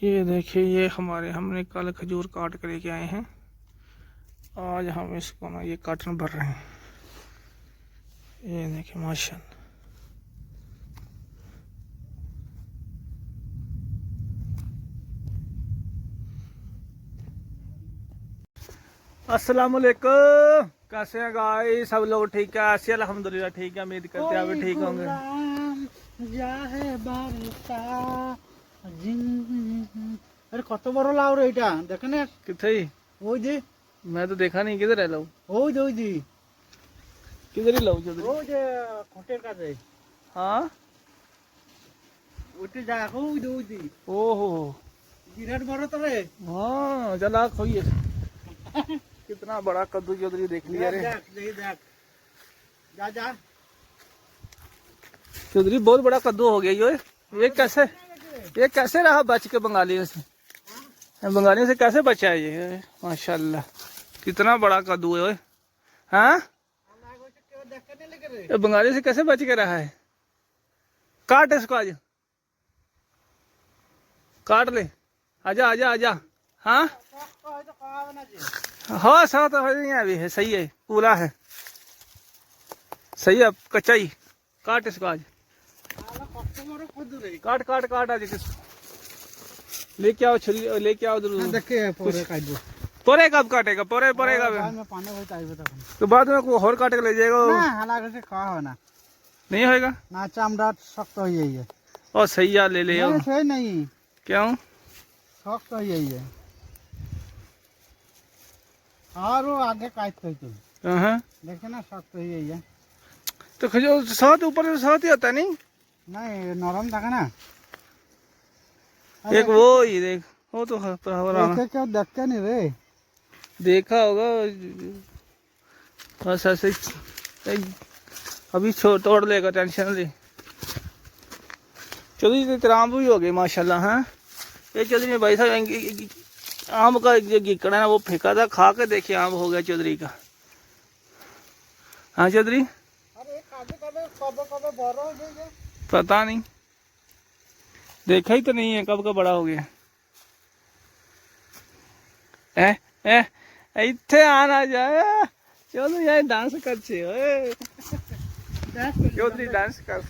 ये देखिए, ये हमने कल खजूर काट कर लेके आए हैं। आज हम इसको ना ये काटन भर रहे हैं। ये देखिए माशाल्लाह। अस्सलाम वालेकुम, कैसे हैं गाइस? सब लोग ठीक है? ऐसे अल्हम्दुलिल्लाह ठीक है। उम्मीद करते हैं आप भी ठीक होंगे। अरे कत बड़ लाउ रे এটা দেখেন किथे? ওই যে मैं तो देखा नहीं। किधर है लो? ওই যে किधर ही लो चौधरी? ওই যে খটের কাছে हाँ, ওইটা যা ওই যে ओहो, বিরাট বড় তো রে। हाँ चला खोइए। कितना बड़ा कद्दू चौधरी, देख लिया रे দেখ যা যা चौधरी। बहुत बड़ा कद्दू हो गया ये कैसे रहा बच के बंगालियों से? बंगालियों से कैसे बचा है ये? माशाल्लाह, कितना बड़ा कद्दू है। हाँ, ये बंगालियों से कैसे बच के रहा है? काट इसको, आज काट ले। आजा आजा आजा। हाँ हाँ, सा तो नहीं अभी है। सही है, पूरा है। सही है, कच्चा ही। काट इसको आज, काट काट काट आज किसको लेके आओ, छुरी लेके आओ जरूर। पोरे कब काटेगा? पोरे कब? तो बाद में कोई और काट के ले जाएगा। नहीं होएगा ना, चामड़ा सख्त हो यही है। और सही है, ले ले आओ। सही नहीं, क्यों? सख्त हो यही है। और वो आगे काटते तुम हाँ, देखे ना, सख्त हो यही है। तो खजूर साथ ऊपर से साथ ही होता है नहीं? नहीं, नरम था ना। एक वो ही देख, वो तो क्या देखते नहीं रे। देखा होगा बस ऐसे। अभी तोड़ लेगा, टेंशन ले। चौधरी तराम भी हो गए माशाल्लाह। हाँ, ये चौधरी में भाई साहब आम का जो गिकड़ा है ना, वो फेंका था, खा के देखिए आम हो गया चौधरी का। हाँ चौधरी, पता नहीं, देखा ही तो नहीं है कब का बड़ा हो गया। इतने आना जाए चौधरी, यार डांस कर चौधरी, डांस कर।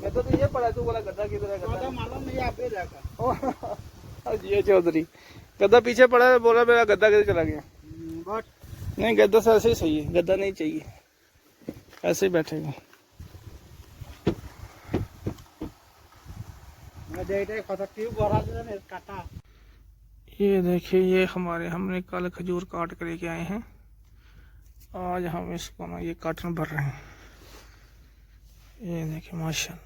मैं तो ये पढ़ा, तू बोला गद्दा किधर है? गद्दा मालूम नहीं, आप ही रहता। ये चौधरी गद्दा पीछे पड़ा है, बोला मेरा गद्दा किधर चला गया। नहीं, गद्दा से ऐसे ही सही है, गद्दा नहीं चाहिए, ऐसे ही बैठेगा। ये देखिए, ये हमने कल खजूर काट कर लेके आए हैं। आज हम इसको ना ये काटन भर रहे हैं। ये देखिए माशाल्लाह।